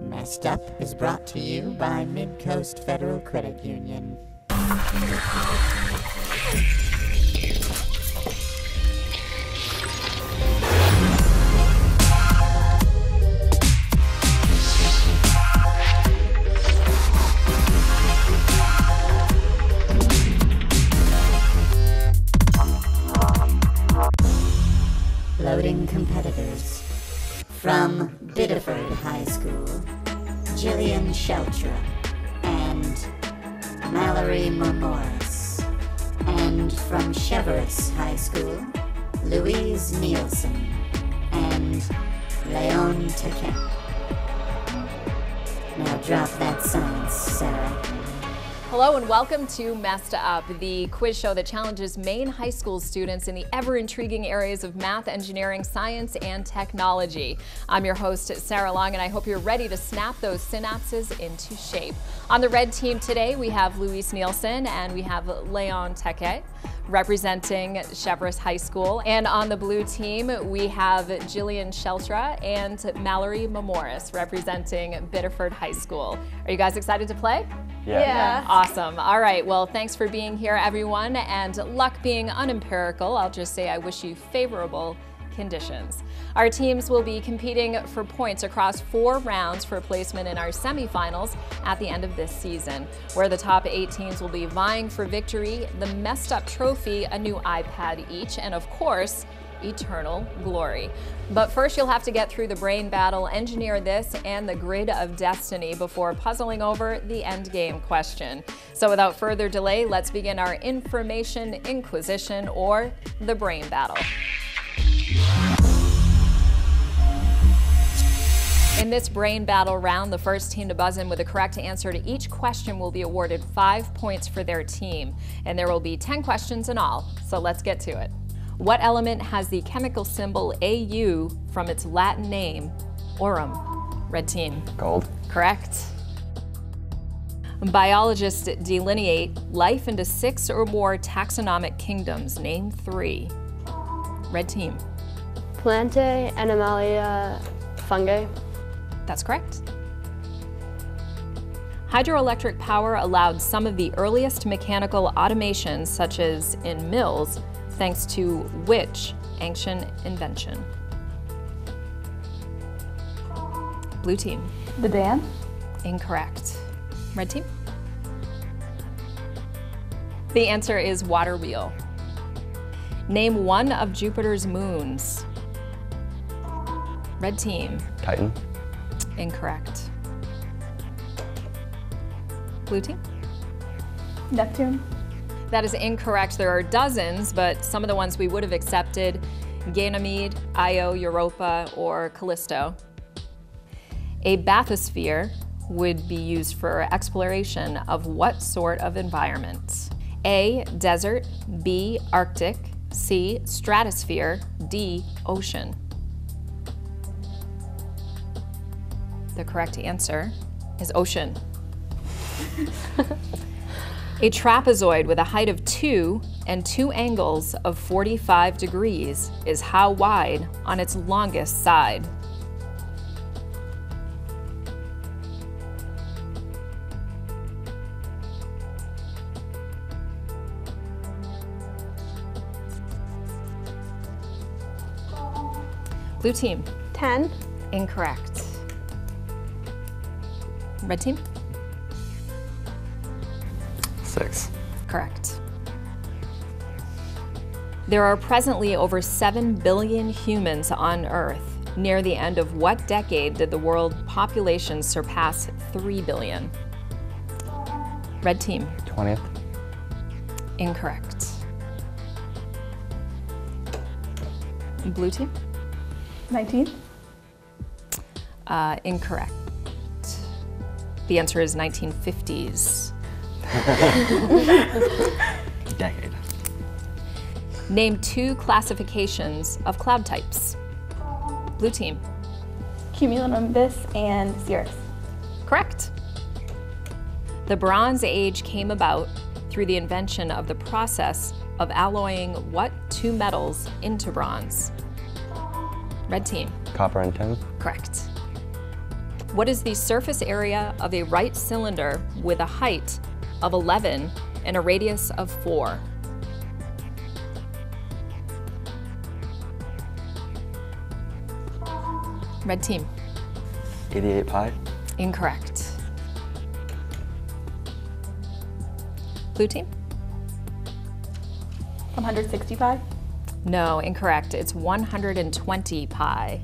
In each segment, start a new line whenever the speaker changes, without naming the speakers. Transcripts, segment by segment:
MEST Up is brought to you by Mid-Coast Federal Credit Union. Loading competitors. From Biddeford High School, Jillian Sheltra and Mallory Morris. And from Cheverus High School, Louise Nielsen and Leon Taquet. Now drop that science, Sarah.
Hello and welcome to MEST Up, the quiz show that challenges Maine high school students in the ever-intriguing areas of math, engineering, science, and technology. I'm your host, Sarah Long, and I hope you're ready to snap those synapses into shape. On the red team today, we have Louise Nielsen and we have Leon Taquet, representing Cheverus High School. And on the blue team, we have Jillian Sheltra and Mallory Morris, representing Biddeford High School. Are you guys excited to play?
Yeah.
Awesome. All right. Well, thanks for being here, everyone. And luck being unempirical, I'll just say I wish you favorable conditions. Our teams will be competing for points across 4 rounds for placement in our semifinals at the end of this season, where the top 8 teams will be vying for victory, the MEST Up trophy, a new iPad each, and of course, eternal glory. But first you'll have to get through the brain battle, engineer this and the grid of destiny before puzzling over the end game question. So without further delay, let's begin our information inquisition, or the brain battle. In this brain battle round, the first team to buzz in with a correct answer to each question will be awarded 5 points for their team. And there will be 10 questions in all, so let's get to it. What element has the chemical symbol Au from its Latin name, aurum? Red team.
Gold.
Correct. Biologists delineate life into 6 or more taxonomic kingdoms. Name 3. Red team.
Plantae, Animalia, Fungi.
That's correct. Hydroelectric power allowed some of the earliest mechanical automations, such as in mills, thanks to which ancient invention? Blue team.
The dam?
Incorrect. Red team? The answer is water wheel. Name one of Jupiter's moons. Red team.
Titan.
Incorrect. Blue team?
Neptune?
That is incorrect. There are dozens, but some of the ones we would have accepted: Ganymede, Io, Europa, or Callisto. A bathysphere would be used for exploration of what sort of environment? A, desert, B, Arctic, C, stratosphere, D, ocean. The correct answer is ocean. A trapezoid with a height of 2 and 2 angles of 45 degrees is how wide on its longest side? Blue team.
10.
Incorrect. Red team.
6.
Correct. There are presently over 7 billion humans on Earth. Near the end of what decade did the world population surpass 3 billion? Red team.
20th.
Incorrect. Blue team.
19th?
Incorrect. The answer is 1950s.
Decade.
Name 2 classifications of cloud types. Blue team.
Cumulonimbus and cirrus.
Correct. The Bronze Age came about through the invention of the process of alloying what 2 metals into bronze? Red team.
Copper and tin.
Correct. What is the surface area of a right cylinder with a height of 11 and a radius of 4? Red team.
88 pi.
Incorrect. Blue team?
165.
No, incorrect. It's 120 pi.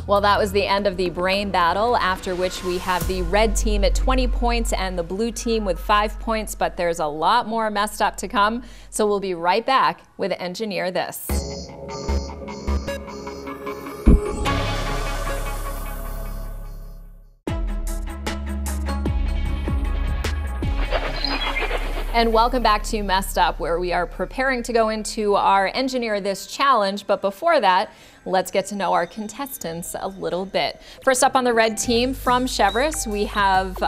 Well, that was the end of the brain battle, after which we have the red team at 20 points and the blue team with 5 points, but there's a lot more messed up to come. So we'll be right back with Engineer This. And welcome back to MEST Up, where we are preparing to go into our Engineer This challenge. But before that, let's get to know our contestants a little bit. First up on the red team from Cheverus, we have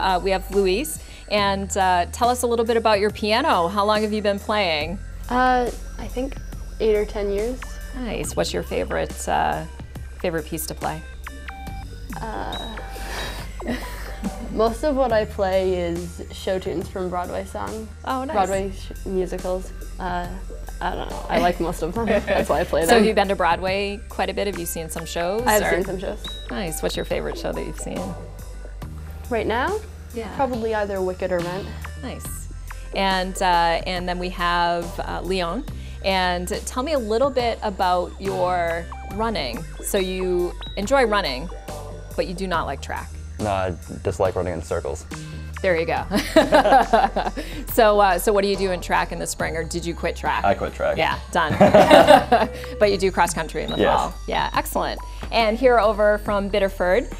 Louise. And tell us a little bit about your piano. How long have you been playing?
I think 8 or 10 years.
Nice. What's your favorite piece to play?
Most of what I play is show tunes from Broadway songs.
Oh, nice.
Broadway musicals. I don't know. I like most of them. That's why I play them.
So have you been to Broadway quite a bit? Have you seen some shows?
I have seen some shows.
Nice. What's your favorite show that you've seen?
Right now?
Yeah.
Probably either Wicked or Rent.
Nice. And then we have Leon. And tell me a little bit about your running. So you enjoy running, but you do not like track.
No, I just like running in circles.
There you go. So what do you do in track in the spring, or did you quit track?
I quit track.
Yeah, done. But you do cross country in the fall. Yeah, excellent. And here over from Biddeford,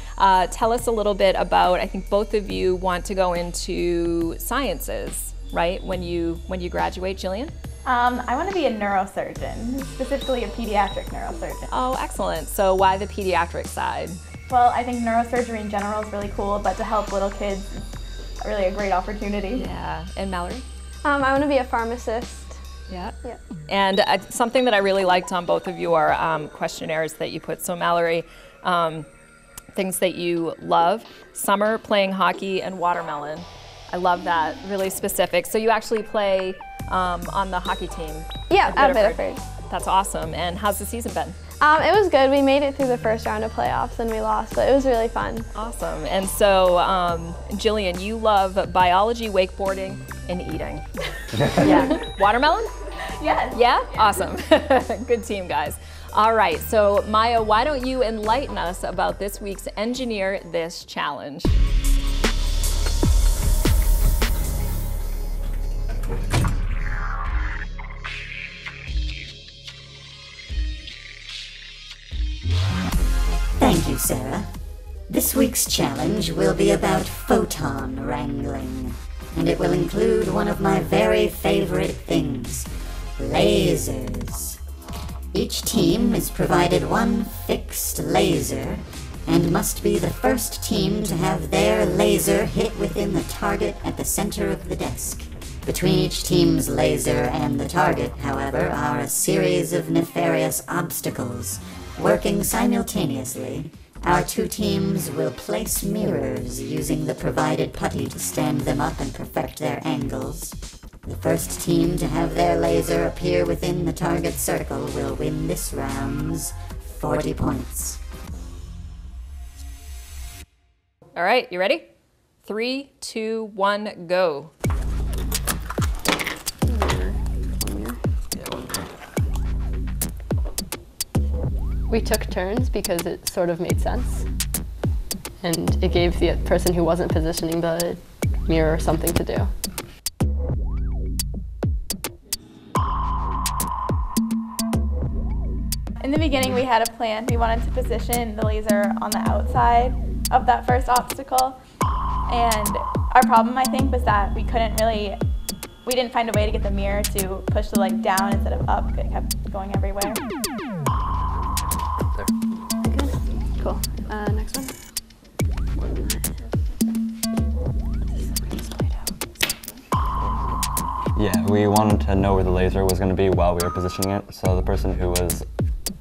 tell us a little bit about, I think both of you want to go into sciences, right? When you graduate, Jillian?
I want to be a neurosurgeon, specifically a pediatric neurosurgeon.
Oh, excellent. So why the pediatric side?
Well, I think neurosurgery in general is really cool, but to help little kids is really a great opportunity.
Yeah. And Mallory?
I want to be a pharmacist.
Yeah.
Yeah.
And something that I really liked on both of your questionnaires that you put. So Mallory, things that you love: summer, playing hockey, and watermelon. I love that, really specific. So you actually play on the hockey team?
Yeah, at Biddeford.
That's awesome. And how's the season been?
It was good. We made it through the first round of playoffs and we lost, but it was really fun.
Awesome. And so, Jillian, you love biology, wakeboarding, and eating. Yeah. Watermelon?
Yes.
Yeah? Awesome. Good team, guys. All right, so Maya, why don't you enlighten us about this week's Engineer This challenge?
Thank you, Sarah. This week's challenge will be about photon wrangling, and it will include one of my very favorite things, lasers. Each team is provided one fixed laser and must be the first team to have their laser hit within the target at the center of the desk. Between each team's laser and the target, however, are a series of nefarious obstacles. Working simultaneously, our two teams will place mirrors using the provided putty to stand them up and perfect their angles. The first team to have their laser appear within the target circle will win this round's 40 points.
All right, you ready? 3, 2, 1, go.
We took turns because it sort of made sense. And it gave the person who wasn't positioning the mirror something to do.
In the beginning, we had a plan. We wanted to position the laser on the outside of that first obstacle. And our problem, I think, was that we didn't find a way to get the mirror to push the light down instead of up. It kept going everywhere.
Good. Cool. Next one.
Yeah, we wanted to know where the laser was going to be while we were positioning it, so the person who was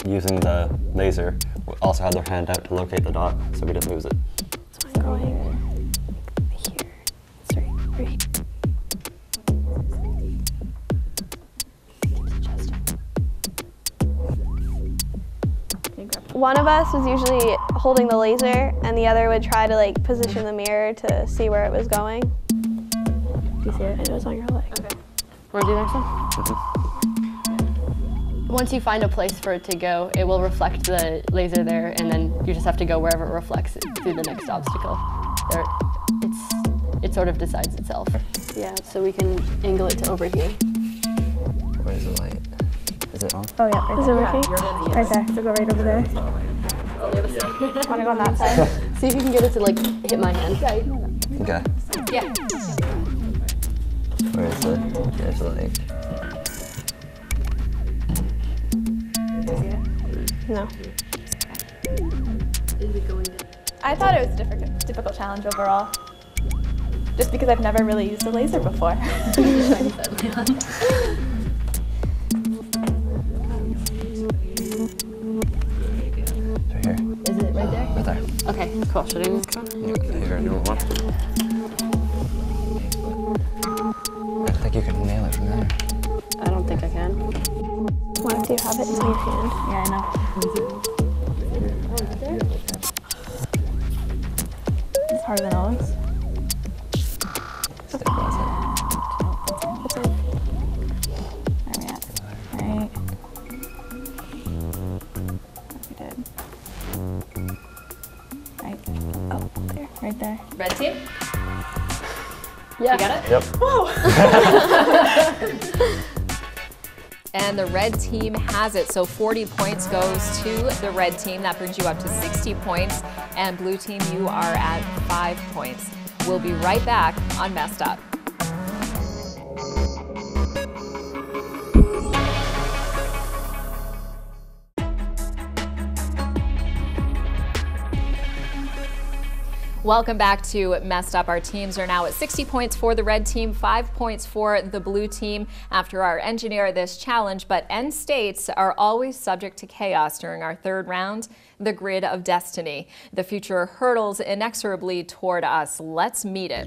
using the laser also had their hand out to locate the dot, so we didn't lose it.
So I'm going here. It's right here. One of us was usually holding the laser, and the other would try to like position the mirror to see where it was going. Do you see it? It was on your leg. Okay.
Want to do the next one? Once you find a place for it to go, it will reflect the laser there, and then you just have to go wherever it reflects through the next obstacle. It sort of decides itself. Yeah, so we can angle it to over here.
Where's the light? Is it on?
Oh yeah, right
Is it working?
right there. So go right over there. Want to go on that side?
See if you can get it to like hit my hand.
Okay.
Yeah.
Where's the, there's the light?
No.
I thought it was a difficult challenge overall. Just because I've never really used a laser before.
Right here.
Is it right there?
Right there.
Okay, cool. Should I do this one?
Here, you want one? I think you can nail it from there.
I don't think I can.
Why do you have it in your hand?
Yeah, I know. It's harder than it looks.
Stabilize it.
Where are we at? Right. We did. Right. Oh, there. Right there.
Red team,
Yeah.
you got it?
Yep.
And the red team has it. So 40 points goes to the red team. That brings you up to 60 points. And blue team, you are at 5 points. We'll be right back on Messed Up. Welcome back to Messed Up. Our teams are now at 60 points for the red team, 5 points for the blue team after our engineer this challenge, but end states are always subject to chaos during our third round, the grid of destiny. The future hurtles inexorably toward us. Let's meet it.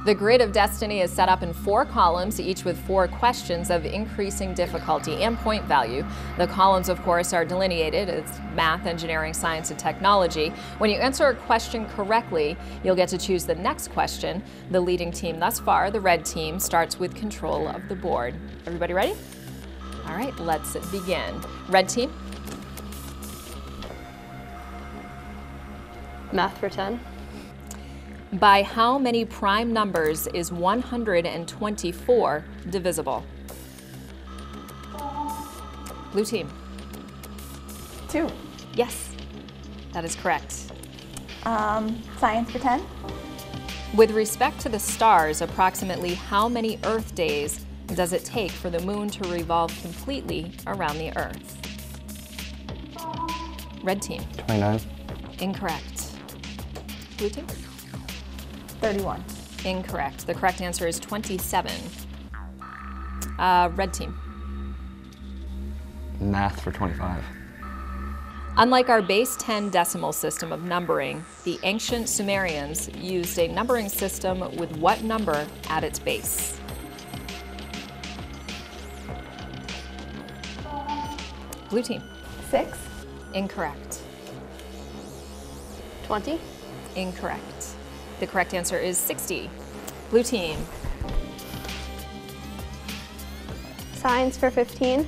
The grid of destiny is set up in 4 columns, each with 4 questions of increasing difficulty and point value. The columns, of course, are delineated as math, engineering, science, and technology. When you answer a question correctly, you'll get to choose the next question. The leading team thus far, the red team, starts with control of the board. Everybody ready? All right, let's begin. Red team,
Math for 10.
by how many prime numbers is 124 divisible? Blue team.
2.
Yes, that is correct.
Science for 10.
With respect to the stars, approximately how many Earth days does it take for the moon to revolve completely around the Earth? Red team.
29.
Incorrect. Blue team.
31.
Incorrect. The correct answer is 27. Red team.
Math for 25.
Unlike our base 10 decimal system of numbering, the ancient Sumerians used a numbering system with what number at its base? Blue team.
6.
Incorrect.
20.
Incorrect. The correct answer is 60. Blue team.
Science for 15.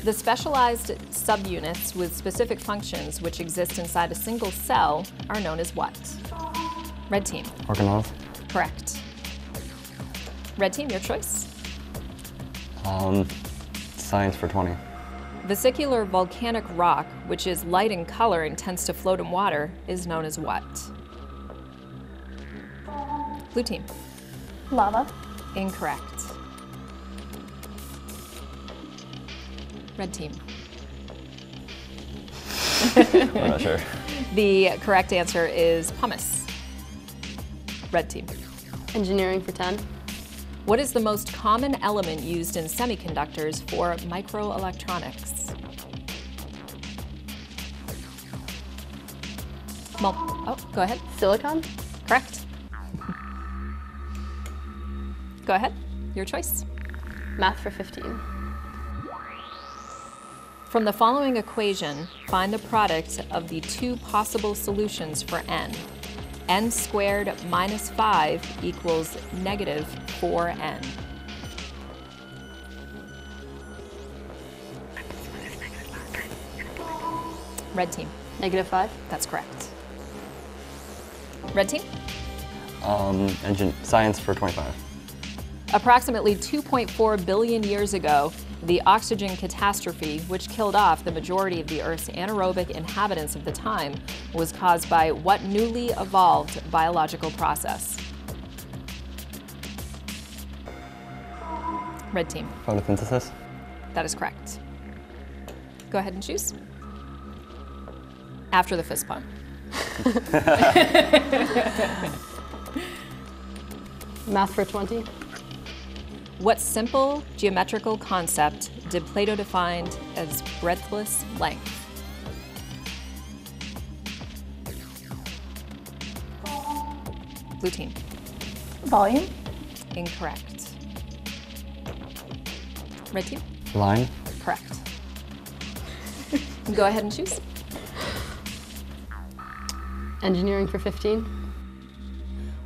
The specialized subunits with specific functions which exist inside a single cell are known as what? Red team.
Organelles.
Correct. Red team, your choice.
Science for 20.
Vesicular volcanic rock, which is light in color and tends to float in water, is known as what? Blue team.
Lava.
Incorrect. Red team.
I'm not sure.
The correct answer is pumice. Red team.
Engineering for 10.
What is the most common element used in semiconductors for microelectronics? Oh, go ahead.
Silicon?
Correct. Go ahead. Your choice.
Math for 15.
From the following equation, find the product of the two possible solutions for n. N squared minus 5 equals negative 4n. Red team.
Negative 5.
That's correct. Red team.
Science for 25.
Approximately 2.4 billion years ago, the oxygen catastrophe, which killed off the majority of the Earth's anaerobic inhabitants of the time, was caused by what newly evolved biological process? Red team.
Photosynthesis.
That is correct. Go ahead and choose. After the fist pump.
Math for 20.
What simple geometrical concept did Plato define as breadthless length? Blue team.
Volume?
Incorrect. Red team.
Line.
Correct. Go ahead and choose.
Engineering for 15.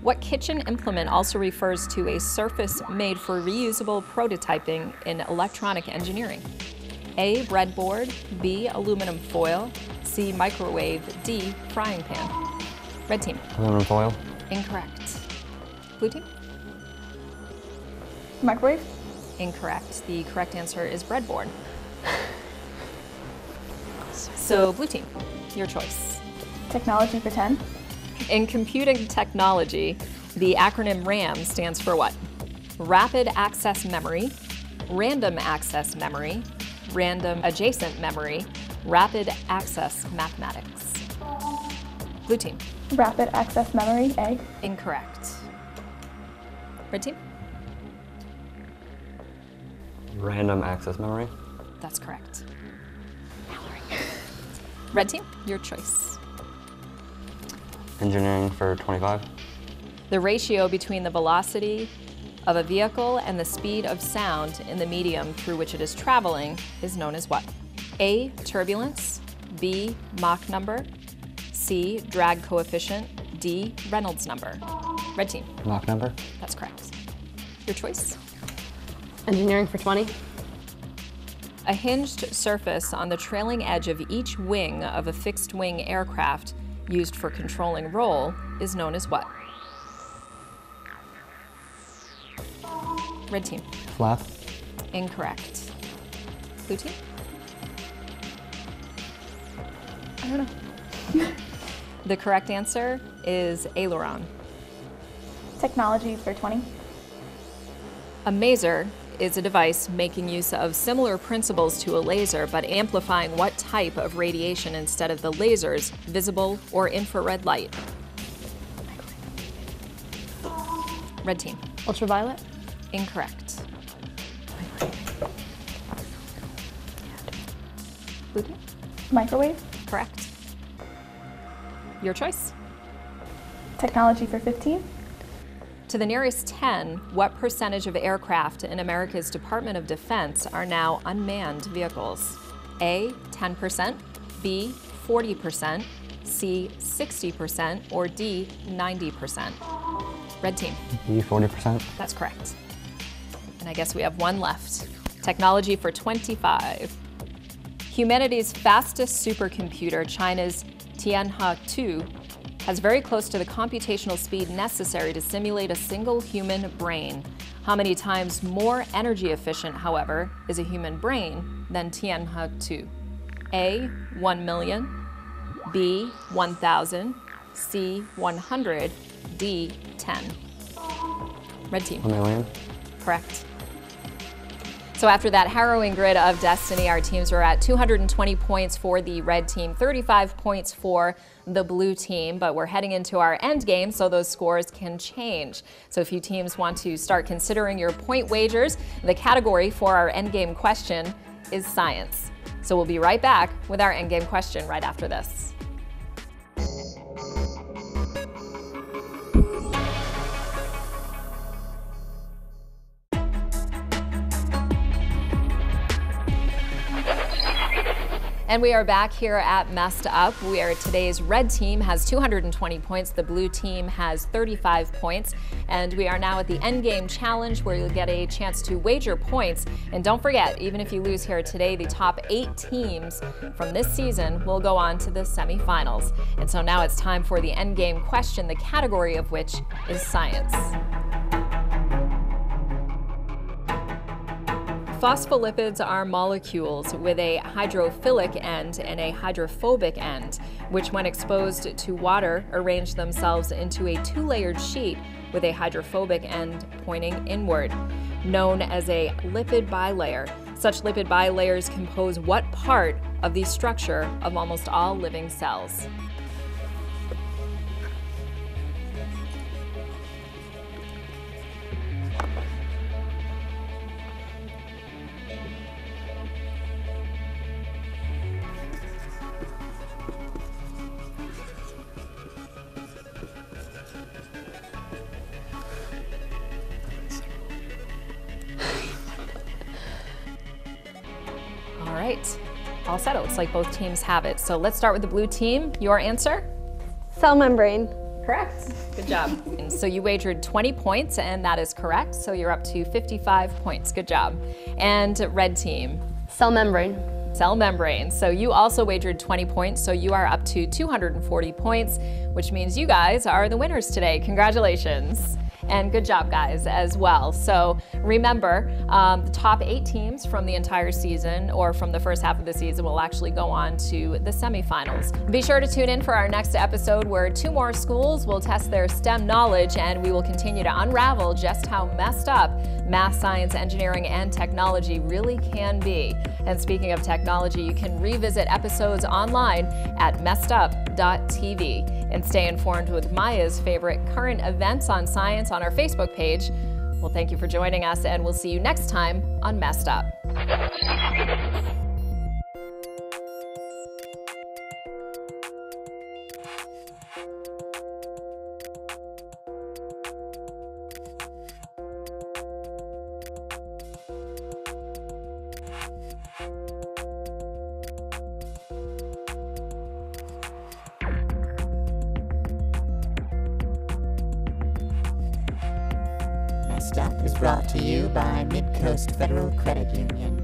What kitchen implement also refers to a surface made for reusable prototyping in electronic engineering? A, breadboard, B, aluminum foil, C, microwave, D, frying pan. Red team.
Aluminum foil.
Incorrect. Blue team.
Microwave?
Incorrect. The correct answer is breadboard. So blue team, your choice.
Technology for 10.
In computing technology, the acronym RAM stands for what? Rapid access memory, random access memory, random adjacent memory, rapid access mathematics. Blue team.
Rapid access memory, A.
Incorrect. Red team.
Random access memory.
That's correct. Red team, your choice.
Engineering for 25.
The ratio between the velocity of a vehicle and the speed of sound in the medium through which it is traveling is known as what? A, turbulence, B, Mach number, C, drag coefficient, D, Reynolds number. Red team.
Mach number.
That's correct. Your choice.
Engineering for 20.
A hinged surface on the trailing edge of each wing of a fixed-wing aircraft used for controlling roll is known as what? Red team.
Flap.
Incorrect. Blue team.
I don't know.
The correct answer is aileron.
Technology for 20.
A maser is a device making use of similar principles to a laser, but amplifying what type of radiation instead of the laser's visible or infrared light? Red team.
Ultraviolet.
Incorrect. Blue team.
Microwave.
Correct. Your choice.
Technology for 15.
To the nearest 10, what percentage of aircraft in America's Department of Defense are now unmanned vehicles? A, 10%, B, 40%, C, 60%, or D, 90%? Red team.
B, 40%.
That's correct. And I guess we have one left. Technology for 25. Humanity's fastest supercomputer, China's Tianhe-2, has very close to the computational speed necessary to simulate a single human brain. How many times more energy efficient, however, is a human brain than Tianhe-2? A, 1 million, B, 1,000, C, 100, D, 10. Red team.
1 million.
Correct. So after that harrowing grid of destiny, our teams were at 220 points for the red team, 35 points for the blue team, but we're heading into our end game, so those scores can change. So if you teams want to start considering your point wagers, the category for our end game question is science. So we'll be right back with our end game question right after this. And we are back here at MEST Up. Today's red team has 220 points, the blue team has 35 points, and we are now at the end game challenge where you'll get a chance to wager points. And don't forget, even if you lose here today, the top 8 teams from this season will go on to the semifinals. And so now it's time for the end game question, the category of which is science. Phospholipids are molecules with a hydrophilic end and a hydrophobic end, which when exposed to water arrange themselves into a 2-layered sheet with a hydrophobic end pointing inward, known as a lipid bilayer. Such lipid bilayers compose what part of the structure of almost all living cells? All right, all set. It looks like both teams have it. So let's start with the blue team. Your answer?
Cell membrane.
Correct. Good job. And so you wagered 20 points, and that is correct. So you're up to 55 points. Good job. And red team?
Cell membrane.
Cell membrane. So you also wagered 20 points, so you are up to 240 points, which means you guys are the winners today. Congratulations. And good job, guys, as well. So remember, the top 8 teams from the entire season, or from the first half of the season, will actually go on to the semifinals. Be sure to tune in for our next episode where 2 more schools will test their STEM knowledge, and we will continue to unravel just how messed up math, science, engineering, and technology really can be. And speaking of technology, you can revisit episodes online at mestup.tv and stay informed with Maya's favorite current events on science on our Facebook page. Well, thank you for joining us, and we'll see you next time on MEST Up.
MEST Up is brought to you by Mid-Coast Federal Credit Union.